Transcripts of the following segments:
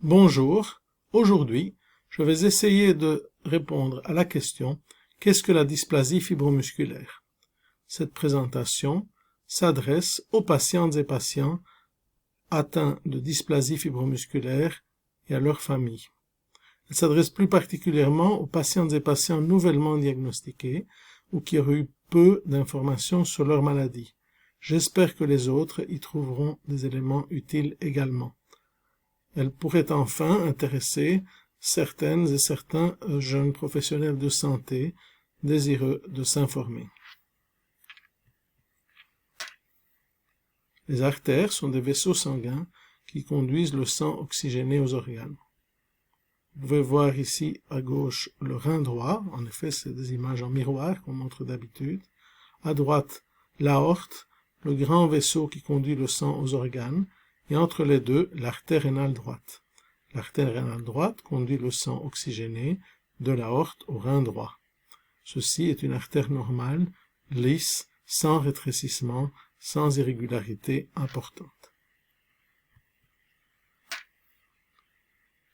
Bonjour, aujourd'hui, je vais essayer de répondre à la question « Qu'est-ce que la dysplasie fibromusculaire ?» Cette présentation s'adresse aux patientes et patients atteints de dysplasie fibromusculaire et à leur famille. Elle s'adresse plus particulièrement aux patientes et patients nouvellement diagnostiqués ou qui auraient eu peu d'informations sur leur maladie. J'espère que les autres y trouveront des éléments utiles également. Elle pourrait enfin intéresser certaines et certains jeunes professionnels de santé désireux de s'informer. Les artères sont des vaisseaux sanguins qui conduisent le sang oxygéné aux organes. Vous pouvez voir ici à gauche le rein droit, en effet c'est des images en miroir qu'on montre d'habitude. À droite, l'aorte, le grand vaisseau qui conduit le sang aux organes, et entre les deux, l'artère rénale droite. L'artère rénale droite conduit le sang oxygéné de l'aorte au rein droit. Ceci est une artère normale, lisse, sans rétrécissement, sans irrégularité importante.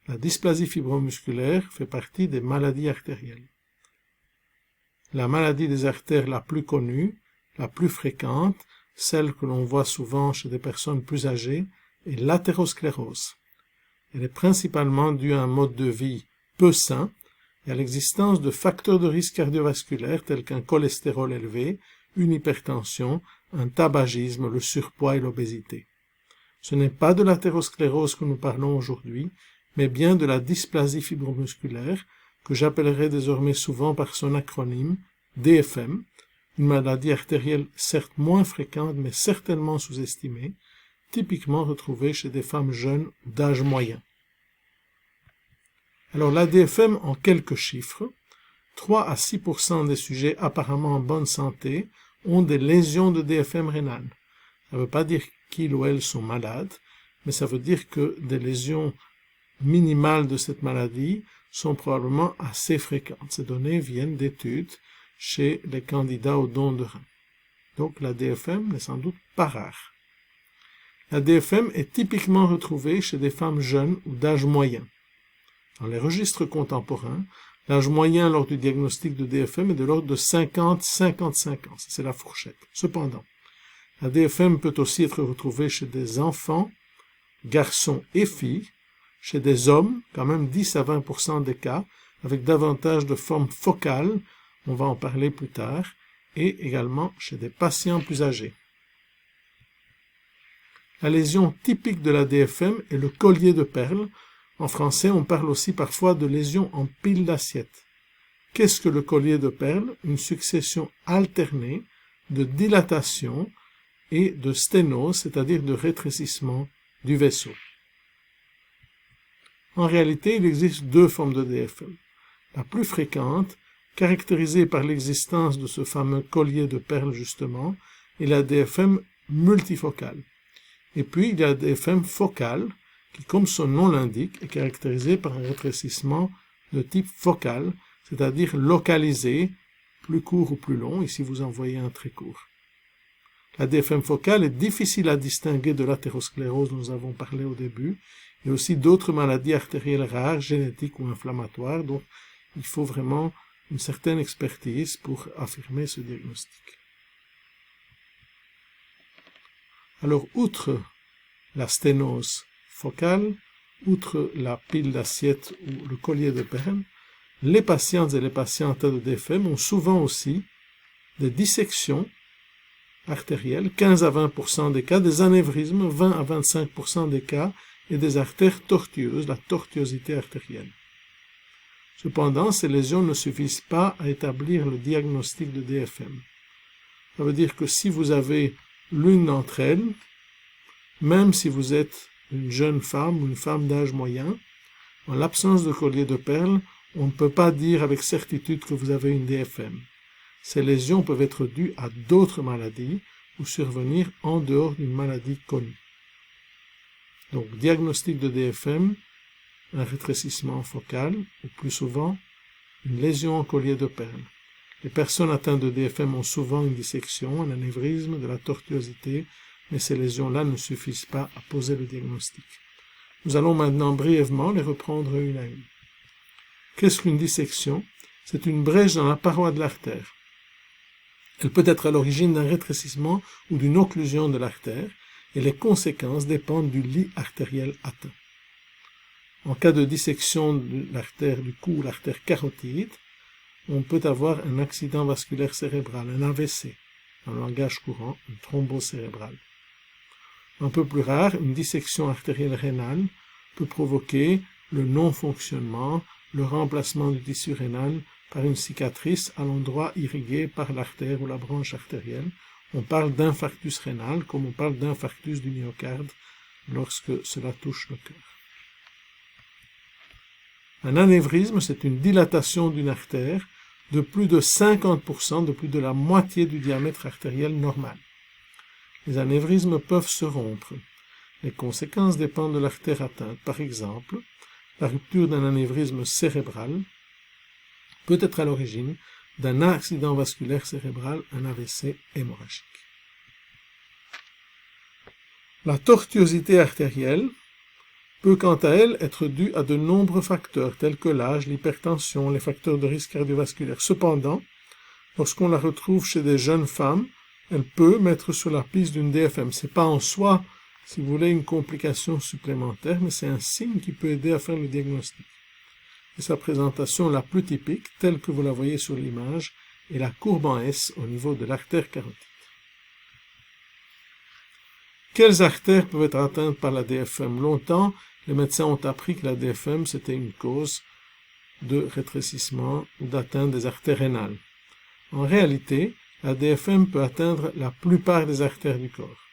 La dysplasie fibromusculaire fait partie des maladies artérielles. La maladie des artères la plus connue, la plus fréquente, celle que l'on voit souvent chez des personnes plus âgées, est l'athérosclérose. Elle est principalement due à un mode de vie peu sain et à l'existence de facteurs de risque cardiovasculaire tels qu'un cholestérol élevé, une hypertension, un tabagisme, le surpoids et l'obésité. Ce n'est pas de l'athérosclérose que nous parlons aujourd'hui, mais bien de la dysplasie fibromusculaire, que j'appellerai désormais souvent par son acronyme DFM, une maladie artérielle certes moins fréquente mais certainement sous-estimée, typiquement retrouvée chez des femmes jeunes d'âge moyen. Alors la DFM en quelques chiffres, 3 à 6% des sujets apparemment en bonne santé ont des lésions de DFM rénale. Ça ne veut pas dire qu'ils ou elles sont malades, mais ça veut dire que des lésions minimales de cette maladie sont probablement assez fréquentes. Ces données viennent d'études chez les candidats au don de rein. Donc la DFM n'est sans doute pas rare. La DFM est typiquement retrouvée chez des femmes jeunes ou d'âge moyen. Dans les registres contemporains, l'âge moyen lors du diagnostic de DFM est de l'ordre de 50-55 ans. C'est la fourchette. Cependant, la DFM peut aussi être retrouvée chez des enfants, garçons et filles, chez des hommes, quand même 10 à 20% des cas, avec davantage de formes focales, on va en parler plus tard, et également chez des patients plus âgés. La lésion typique de la DFM est le collier de perles. En français, on parle aussi parfois de lésion en pile d'assiette. Qu'est-ce que le collier de perles? Une succession alternée de dilatation et de sténose, c'est-à-dire de rétrécissement du vaisseau. En réalité, il existe deux formes de DFM. La plus fréquente, caractérisée par l'existence de ce fameux collier de perles justement, est la DFM multifocale. Et puis, il y a la DFM focale, qui, comme son nom l'indique, est caractérisée par un rétrécissement de type focal, c'est-à-dire localisé, plus court ou plus long. Ici, vous en voyez un très court. La DFM focale est difficile à distinguer de l'athérosclérose dont nous avons parlé au début, et aussi d'autres maladies artérielles rares, génétiques ou inflammatoires, donc il faut vraiment une certaine expertise pour affirmer ce diagnostic. Alors, outre la sténose focale, outre la pile d'assiette ou le collier de perles, les patientes et les patients atteints de DFM ont souvent aussi des dissections artérielles, 15 à 20% des cas, des anévrismes, 20 à 25% des cas, et des artères tortueuses, la tortuosité artérielle. Cependant, ces lésions ne suffisent pas à établir le diagnostic de DFM. Ça veut dire que si vous avez l'une d'entre elles, même si vous êtes une jeune femme ou une femme d'âge moyen, en l'absence de collier de perles, on ne peut pas dire avec certitude que vous avez une DFM. Ces lésions peuvent être dues à d'autres maladies ou survenir en dehors d'une maladie connue. Donc, diagnostic de DFM, un rétrécissement focal, ou plus souvent, une lésion en collier de perles. Les personnes atteintes de DFM ont souvent une dissection, un anévrisme, de la tortuosité, mais ces lésions-là ne suffisent pas à poser le diagnostic. Nous allons maintenant brièvement les reprendre une à une. Qu'est-ce qu'une dissection? C'est une brèche dans la paroi de l'artère. Elle peut être à l'origine d'un rétrécissement ou d'une occlusion de l'artère, et les conséquences dépendent du lit artériel atteint. En cas de dissection de l'artère du cou ou l'artère carotide, on peut avoir un accident vasculaire cérébral, un AVC, dans le langage courant, une thrombose cérébrale. Un peu plus rare, une dissection artérielle rénale peut provoquer le non-fonctionnement, le remplacement du tissu rénal par une cicatrice à l'endroit irrigué par l'artère ou la branche artérielle. On parle d'infarctus rénal comme on parle d'infarctus du myocarde lorsque cela touche le cœur. Un anévrisme, c'est une dilatation d'une artère de plus de 50%, de plus de la moitié du diamètre artériel normal. Les anévrismes peuvent se rompre. Les conséquences dépendent de l'artère atteinte. Par exemple, la rupture d'un anévrisme cérébral peut être à l'origine d'un accident vasculaire cérébral, un AVC hémorragique. La tortuosité artérielle peut quant à elle être due à de nombreux facteurs tels que l'âge, l'hypertension, les facteurs de risque cardiovasculaire. Cependant, lorsqu'on la retrouve chez des jeunes femmes, elle peut mettre sur la piste d'une DFM. Ce n'est pas en soi, si vous voulez, une complication supplémentaire, mais c'est un signe qui peut aider à faire le diagnostic. Et sa présentation la plus typique, telle que vous la voyez sur l'image, est la courbe en S au niveau de l'artère carotide. Quelles artères peuvent être atteintes par la DFM? Longtemps, les médecins ont appris que la DFM, c'était une cause de rétrécissement ou d'atteinte des artères rénales. En réalité, la DFM peut atteindre la plupart des artères du corps.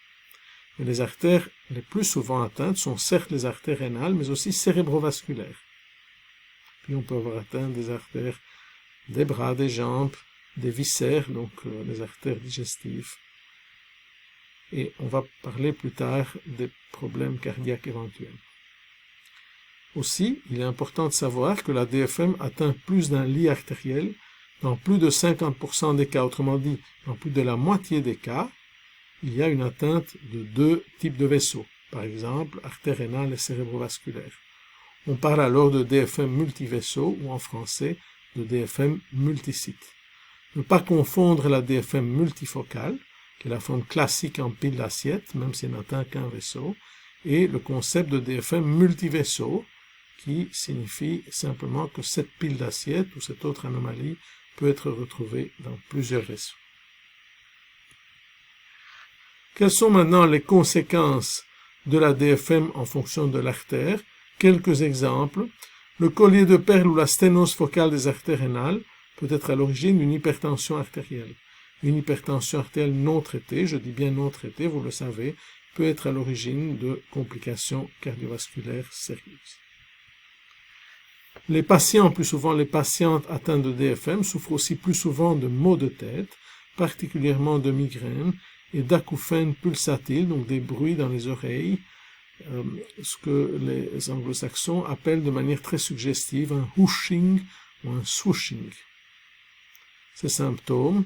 Et les artères les plus souvent atteintes sont certes les artères rénales, mais aussi cérébrovasculaires. Puis on peut avoir atteint des artères des bras, des jambes, des viscères, donc les artères digestives. Et on va parler plus tard des problèmes cardiaques éventuels. Aussi, il est important de savoir que la DFM atteint plus d'un lit artériel dans plus de 50% des cas. Autrement dit, dans plus de la moitié des cas, il y a une atteinte de deux types de vaisseaux, par exemple artère rénale et cérébrovasculaire. On parle alors de DFM multivaisseau ou en français de DFM multisite. Ne pas confondre la DFM multifocale, qui est la forme classique en pile d'assiette, même si elle n'atteint qu'un vaisseau, et le concept de DFM multivaisseau, qui signifie simplement que cette pile d'assiette ou cette autre anomalie peut être retrouvée dans plusieurs vaisseaux. Quelles sont maintenant les conséquences de la DFM en fonction de l'artère? Quelques exemples. Le collier de perles ou la sténose focale des artères rénales peut être à l'origine d'une hypertension artérielle. Une hypertension artérielle non traitée, je dis bien non traitée, vous le savez, peut être à l'origine de complications cardiovasculaires sérieuses. Les patients, plus souvent les patientes atteintes de DFM, souffrent aussi plus souvent de maux de tête, particulièrement de migraines et d'acouphènes pulsatiles, donc des bruits dans les oreilles, ce que les anglo-saxons appellent de manière très suggestive un whooshing ou un swooshing. Ces symptômes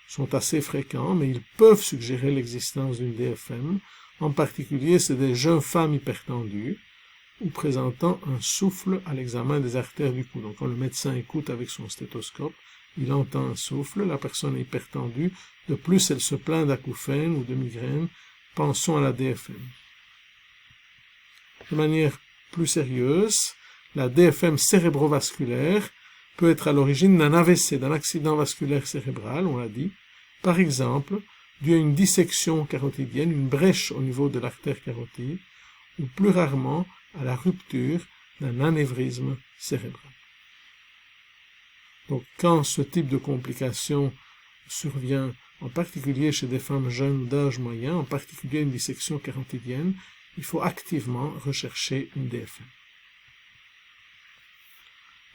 sont assez fréquents, mais ils peuvent suggérer l'existence d'une DFM. En particulier, c'est des jeunes femmes hypertendues ou présentant un souffle à l'examen des artères du cou. Donc, quand le médecin écoute avec son stéthoscope, il entend un souffle, la personne est hypertendue. De plus, elle se plaint d'acouphènes ou de migraines. Pensons à la DFM. De manière plus sérieuse, la DFM cérébrovasculaire peut être à l'origine d'un AVC, d'un accident vasculaire cérébral, on l'a dit, par exemple, dû à une dissection carotidienne, une brèche au niveau de l'artère carotide, ou plus rarement à la rupture d'un anévrisme cérébral. Donc, quand ce type de complication survient, en particulier chez des femmes jeunes ou d'âge moyen, en particulier une dissection carotidienne, il faut activement rechercher une DFM.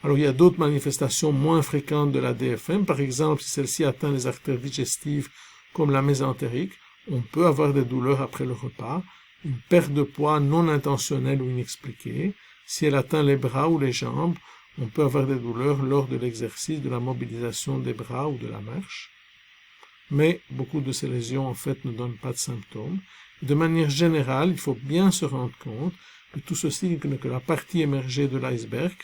Alors, il y a d'autres manifestations moins fréquentes de la DFM. Par exemple, si celle-ci atteint les artères digestives comme la mésentérique, on peut avoir des douleurs après le repas, une perte de poids non intentionnelle ou inexpliquée. Si elle atteint les bras ou les jambes, on peut avoir des douleurs lors de l'exercice, de la mobilisation des bras ou de la marche. Mais beaucoup de ces lésions, en fait, ne donnent pas de symptômes. De manière générale, il faut bien se rendre compte que tout ceci n'est que la partie émergée de l'iceberg.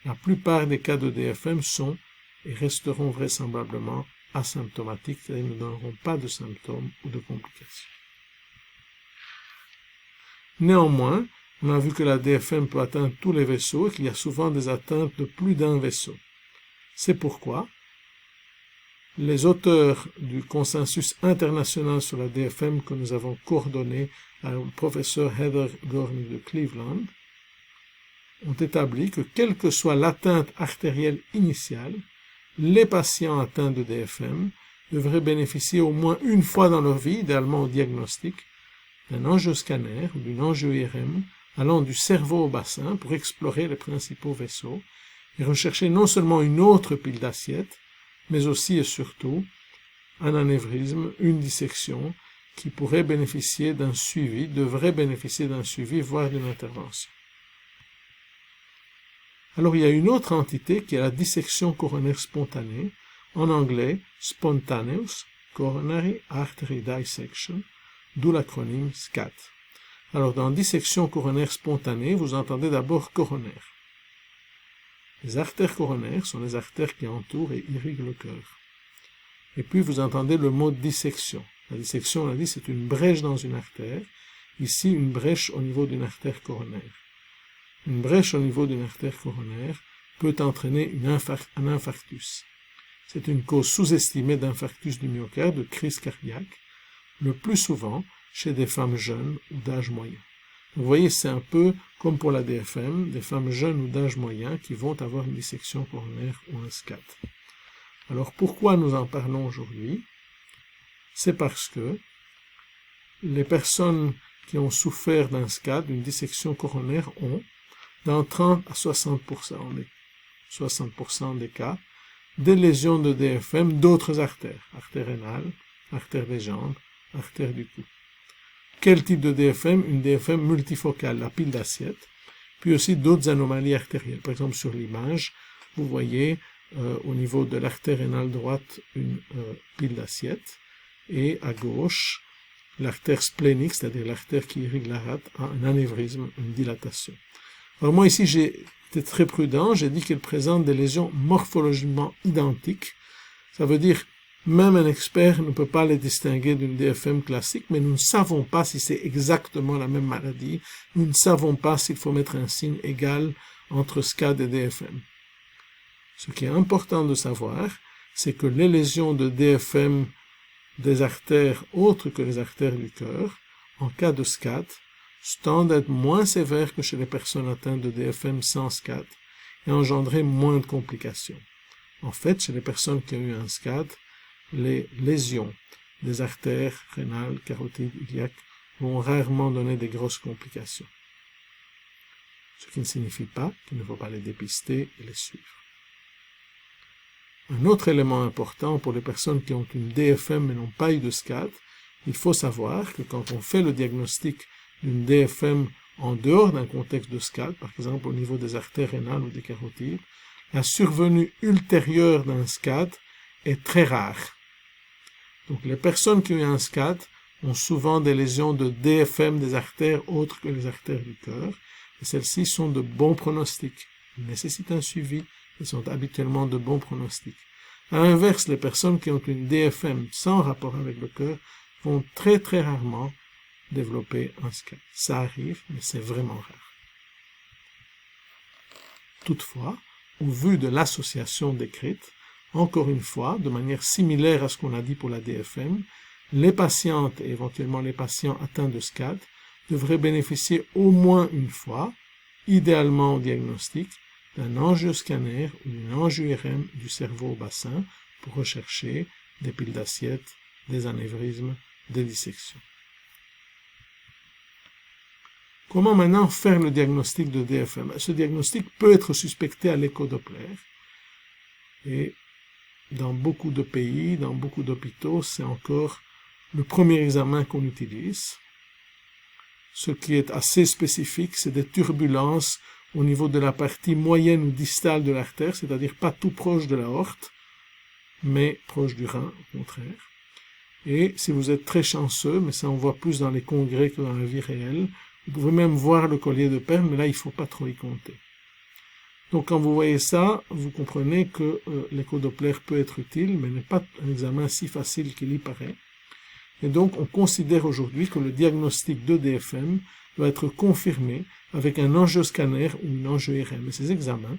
La plupart des cas de DFM sont et resteront vraisemblablement asymptomatiques, c'est-à-dire ne donneront pas de symptômes ou de complications. Néanmoins, on a vu que la DFM peut atteindre tous les vaisseaux et qu'il y a souvent des atteintes de plus d'un vaisseau. C'est pourquoi les auteurs du consensus international sur la DFM que nous avons coordonné avec le professeur Heather Gorney de Cleveland ont établi que quelle que soit l'atteinte artérielle initiale, les patients atteints de DFM devraient bénéficier au moins une fois dans leur vie, idéalement au diagnostic, d'un angioscanner ou d'une angio-IRM allant du cerveau au bassin pour explorer les principaux vaisseaux et rechercher non seulement une autre pile d'assiette, mais aussi et surtout un anévrisme, une dissection qui pourrait bénéficier d'un suivi, devrait bénéficier d'un suivi, voire d'une intervention. Alors il y a une autre entité qui est la dissection coronaire spontanée, en anglais Spontaneous Coronary Artery Dissection, d'où l'acronyme SCAT. Alors dans dissection coronaire spontanée, vous entendez d'abord coronaire. Les artères coronaires sont les artères qui entourent et irriguent le cœur. Et puis vous entendez le mot dissection. La dissection, on l'a dit, c'est une brèche dans une artère. Ici, une brèche au niveau d'une artère coronaire. Une brèche au niveau d'une artère coronaire peut entraîner un infarctus. C'est une cause sous-estimée d'infarctus du myocarde, de crise cardiaque, le plus souvent chez des femmes jeunes ou d'âge moyen. Vous voyez, c'est un peu comme pour la DFM, des femmes jeunes ou d'âge moyen qui vont avoir une dissection coronaire ou un SCAT. Alors pourquoi nous en parlons aujourd'hui? C'est parce que les personnes qui ont souffert d'un SCAT, d'une dissection coronaire, ont, dans 30 à 60% des cas, des lésions de DFM d'autres artères, artère rénale, artère des jambes, artère du cou. Quel type de DFM? Une DFM multifocale, la pile d'assiette, puis aussi d'autres anomalies artérielles. Par exemple, sur l'image, vous voyez au niveau de l'artère rénale droite une pile d'assiette, et à gauche, l'artère splénique, c'est-à-dire l'artère qui irrigue la rate, a un anévrisme, une dilatation. Alors moi ici, j'ai été très prudent, j'ai dit qu'elle présente des lésions morphologiquement identiques. Ça veut dire même un expert ne peut pas les distinguer d'une DFM classique, mais nous ne savons pas si c'est exactement la même maladie. Nous ne savons pas s'il faut mettre un signe égal entre SCAT et DFM. Ce qui est important de savoir, c'est que les lésions de DFM des artères autres que les artères du cœur, en cas de SCAT, tendent à être moins sévères que chez les personnes atteintes de DFM sans SCAT et engendrer moins de complications. En fait, chez les personnes qui ont eu un SCAT, les lésions des artères rénales, carotides, iliaques vont rarement donner des grosses complications. Ce qui ne signifie pas qu'il ne faut pas les dépister et les suivre. Un autre élément important pour les personnes qui ont une DFM mais n'ont pas eu de SCAT, il faut savoir que quand on fait le diagnostic d'une DFM en dehors d'un contexte de SCAT, par exemple au niveau des artères rénales ou des carotides, la survenue ultérieure d'un SCAT est très rare. Donc les personnes qui ont eu un SCAT ont souvent des lésions de DFM des artères autres que les artères du cœur, et celles-ci sont de bons pronostics. Elles nécessitent un suivi, elles sont habituellement de bons pronostics. À l'inverse, les personnes qui ont une DFM sans rapport avec le cœur vont très très rarement développer un SCAT. Ça arrive, mais c'est vraiment rare. Toutefois, au vu de l'association décrite, encore une fois, de manière similaire à ce qu'on a dit pour la DFM, les patientes et éventuellement les patients atteints de SCAT devraient bénéficier au moins une fois, idéalement au diagnostic, d'un angioscanner ou d'une angio-IRM du cerveau au bassin pour rechercher des piles d'assiette, des anévrismes, des dissections. Comment maintenant faire le diagnostic de DFM? Ce diagnostic peut être suspecté à l'écho-Doppler. Et dans beaucoup de pays, dans beaucoup d'hôpitaux, c'est encore le premier examen qu'on utilise. Ce qui est assez spécifique, c'est des turbulences au niveau de la partie moyenne ou distale de l'artère, c'est-à-dire pas tout proche de l'aorte, mais proche du rein, au contraire. Et si vous êtes très chanceux, mais ça on voit plus dans les congrès que dans la vie réelle, Vous pouvez même voir le collier de perles, mais là, il ne faut pas trop y compter. Donc, quand vous voyez ça, vous comprenez que l'écho-Doppler peut être utile, mais n'est pas un examen si facile qu'il y paraît. Et donc, on considère aujourd'hui que le diagnostic de DFM doit être confirmé avec un angioscanner ou une angio-IRM. Et ces examens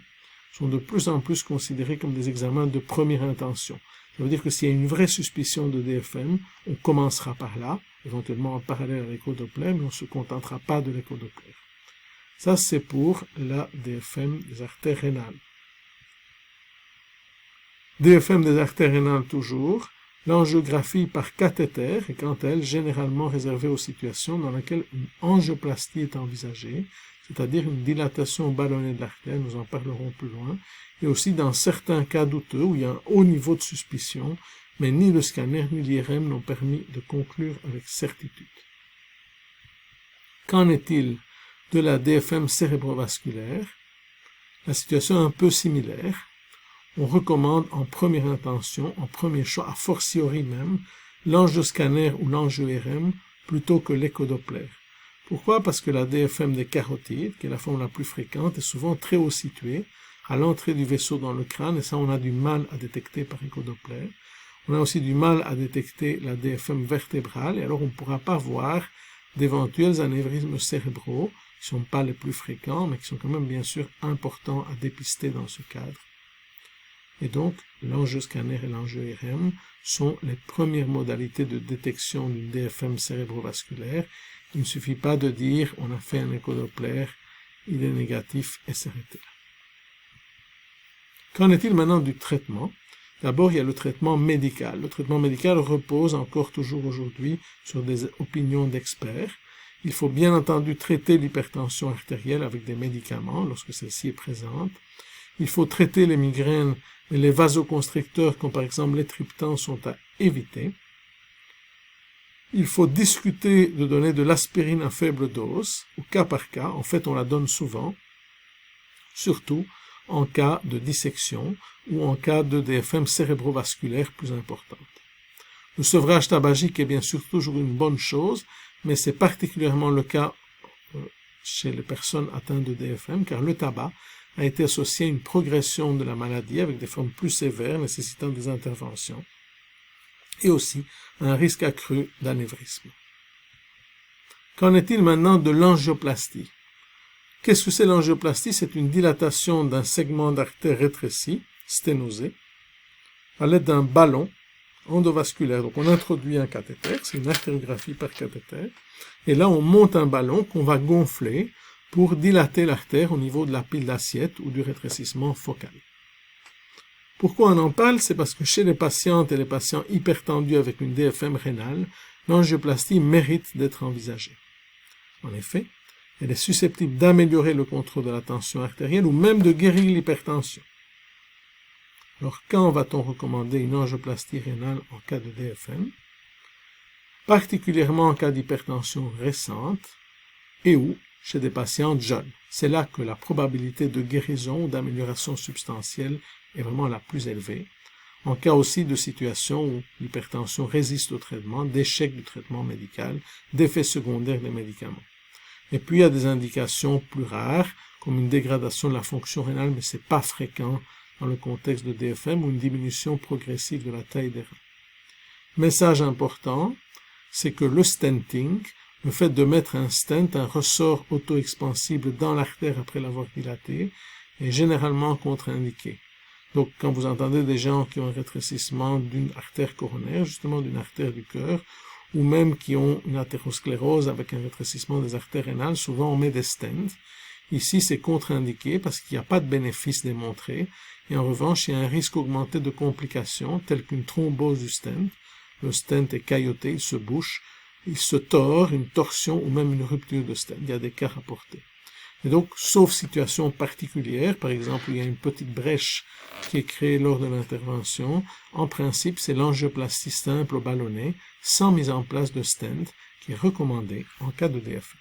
sont de plus en plus considérés comme des examens de première intention. Ça veut dire que s'il y a une vraie suspicion de DFM, on commencera par là, éventuellement en parallèle à l'écho-Doppler, mais on ne se contentera pas de l'écho-Doppler. Ça, c'est pour la DFM des artères rénales. DFM des artères rénales toujours. L'angiographie par cathéter est quant à elle généralement réservée aux situations dans lesquelles une angioplastie est envisagée, c'est-à-dire une dilatation ballonnée de l'artère, nous en parlerons plus loin, et aussi dans certains cas douteux où il y a un haut niveau de suspicion, mais ni le scanner ni l'IRM n'ont permis de conclure avec certitude. Qu'en est-il de la DFM cérébrovasculaire? La situation est un peu similaire. On recommande en première intention, en premier choix, a fortiori même, l'angioscanner ou l'angio-IRM plutôt que l'écho-Doppler. Pourquoi? Parce que la DFM des carotides, qui est la forme la plus fréquente, est souvent très haut située, à l'entrée du vaisseau dans le crâne, et ça on a du mal à détecter par écho-Doppler. On a aussi du mal à détecter la DFM vertébrale, et alors on ne pourra pas voir d'éventuels anévrismes cérébraux, qui ne sont pas les plus fréquents, mais qui sont quand même bien sûr importants à dépister dans ce cadre. Et donc, l'angioscanner et l'angio-IRM sont les premières modalités de détection d'une DFM cérébrovasculaire. Il ne suffit pas de dire on a fait un écho-Doppler, il est négatif et s'arrêter là. Qu'en est-il maintenant du traitement? D'abord, il y a le traitement médical. Le traitement médical repose encore toujours aujourd'hui sur des opinions d'experts. Il faut bien entendu traiter l'hypertension artérielle avec des médicaments lorsque celle-ci est présente. Il faut traiter les migraines et les vasoconstricteurs, comme par exemple les triptans, sont à éviter. Il faut discuter de donner de l'aspirine à faible dose, au cas par cas. En fait, on la donne souvent, surtout en cas de dissection ou en cas de DFM cérébrovasculaire plus importante. Le sevrage tabagique est bien sûr toujours une bonne chose, mais c'est particulièrement le cas chez les personnes atteintes de DFM, car le tabac a été associé à une progression de la maladie avec des formes plus sévères nécessitant des interventions et aussi un risque accru d'anévrisme. Qu'en est-il maintenant de l'angioplastie? Qu'est-ce que c'est l'angioplastie? C'est une dilatation d'un segment d'artère rétréci, sténosé, à l'aide d'un ballon endovasculaire. Donc on introduit un cathéter, c'est une artériographie par cathéter, et là on monte un ballon qu'on va gonfler pour dilater l'artère au niveau de la pile d'assiette ou du rétrécissement focal. Pourquoi on en parle? C'est parce que chez les patientes et les patients hypertendus avec une DFM rénale, l'angioplastie mérite d'être envisagée. En effet, elle est susceptible d'améliorer le contrôle de la tension artérielle ou même de guérir l'hypertension. Alors, quand va-t-on recommander une angioplastie rénale en cas de DFM? Particulièrement en cas d'hypertension récente et ou chez des patientes jeunes. C'est là que la probabilité de guérison ou d'amélioration substantielle est vraiment la plus élevée. En cas aussi de situation où l'hypertension résiste au traitement, d'échec du traitement médical, d'effets secondaires des médicaments. Et puis il y a des indications plus rares, comme une dégradation de la fonction rénale, mais c'est pas fréquent dans le contexte de DFM, ou une diminution progressive de la taille des reins. Message important, c'est que le stenting, le fait de mettre un stent, un ressort auto-expansible dans l'artère après l'avoir dilaté, est généralement contre-indiqué. Donc, quand vous entendez des gens qui ont un rétrécissement d'une artère coronaire, justement d'une artère du cœur, ou même qui ont une athérosclérose avec un rétrécissement des artères rénales, souvent on met des stents. Ici, c'est contre-indiqué parce qu'il n'y a pas de bénéfice démontré, et en revanche, il y a un risque augmenté de complications, telles qu'une thrombose du stent. Le stent est cailloté, il se bouche, il se tord, une torsion ou même une rupture de stent. Il y a des cas rapportés. Et donc, sauf situation particulière, par exemple, il y a une petite brèche qui est créée lors de l'intervention, en principe, c'est l'angioplastie simple au ballonnet, sans mise en place de stent, qui est recommandée en cas de DFM.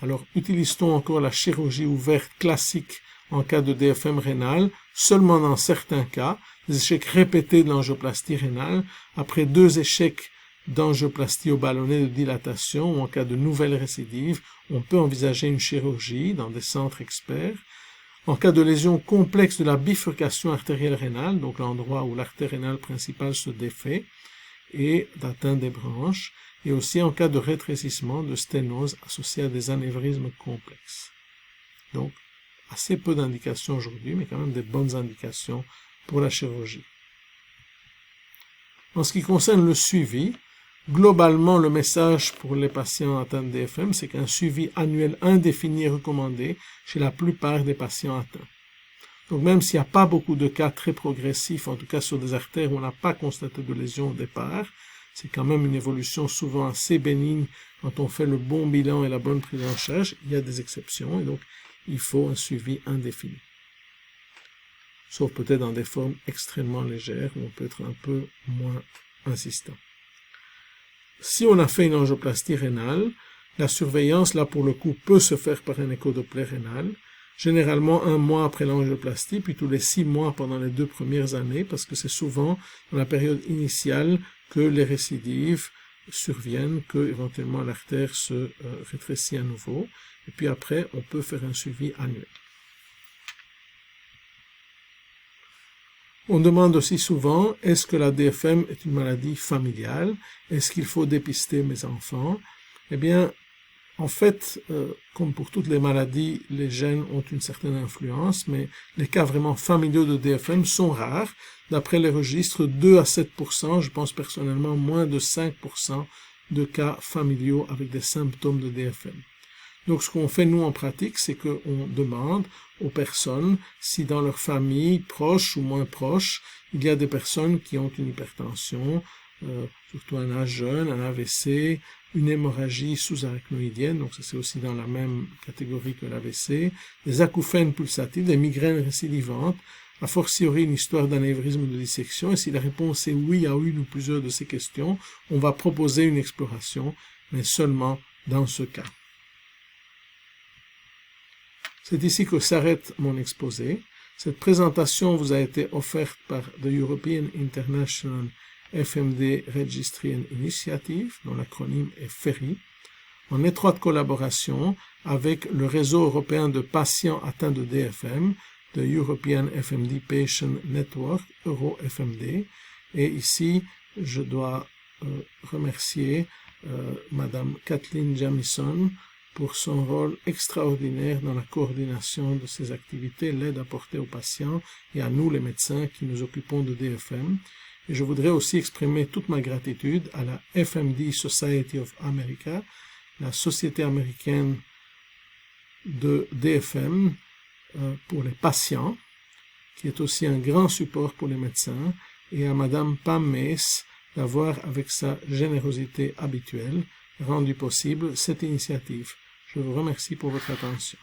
Alors, utilise-t-on encore la chirurgie ouverte classique en cas de DFM rénale? Seulement dans certains cas, des échecs répétés de l'angioplastie rénale, après 2 échecs d'angioplastie au ballonnet de dilatation ou en cas de nouvelle récidive, on peut envisager une chirurgie dans des centres experts. En cas de lésion complexe de la bifurcation artérielle rénale, donc l'endroit où l'artère rénale principale se défait, et d'atteinte des branches, et aussi en cas de rétrécissement de sténose associée à des anévrismes complexes. Donc, assez peu d'indications aujourd'hui, mais quand même des bonnes indications pour la chirurgie. En ce qui concerne le suivi, globalement, le message pour les patients atteints de DFM, c'est qu'un suivi annuel indéfini est recommandé chez la plupart des patients atteints. Donc même s'il n'y a pas beaucoup de cas très progressifs, en tout cas sur des artères où on n'a pas constaté de lésion au départ, c'est quand même une évolution souvent assez bénigne quand on fait le bon bilan et la bonne prise en charge. Il y a des exceptions et donc il faut un suivi indéfini. Sauf peut-être dans des formes extrêmement légères où on peut être un peu moins insistant. Si on a fait une angioplastie rénale, la surveillance, là pour le coup, peut se faire par un échodoppler rénal, généralement 1 mois après l'angioplastie, puis tous les 6 mois pendant les 2 premières années, parce que c'est souvent dans la période initiale que les récidives surviennent, que éventuellement l'artère se rétrécit à nouveau, et puis après on peut faire un suivi annuel. On demande aussi souvent, est-ce que la DFM est une maladie familiale? Est-ce qu'il faut dépister mes enfants? Eh bien, en fait, comme pour toutes les maladies, les gènes ont une certaine influence, mais les cas vraiment familiaux de DFM sont rares. D'après les registres, 2 à 7%, je pense personnellement moins de 5% de cas familiaux avec des symptômes de DFM. Donc ce qu'on fait nous en pratique, c'est qu'on demande aux personnes si dans leur famille, proche ou moins proche, il y a des personnes qui ont une hypertension, surtout un âge jeune, un AVC, une hémorragie sous-arachnoïdienne, donc ça c'est aussi dans la même catégorie que l'AVC, des acouphènes pulsatives, des migraines récidivantes, a fortiori une histoire d'anévrisme de dissection, et si la réponse est oui à une ou plusieurs de ces questions, on va proposer une exploration, mais seulement dans ce cas. C'est ici que s'arrête mon exposé. Cette présentation vous a été offerte par the European International FMD Registry and Initiative, dont l'acronyme est FERI, en étroite collaboration avec le réseau européen de patients atteints de DFM, the European FMD Patient Network, EuroFMD. Et ici, je dois remercier Madame Kathleen Jamison pour son rôle extraordinaire dans la coordination de ces activités, l'aide apportée aux patients et à nous les médecins qui nous occupons de DFM. Et je voudrais aussi exprimer toute ma gratitude à la FMD Society of America, la société américaine de DFM pour les patients, qui est aussi un grand support pour les médecins, et à Madame Pam Mace d'avoir, avec sa générosité habituelle, rendu possible cette initiative. Je vous remercie pour votre attention.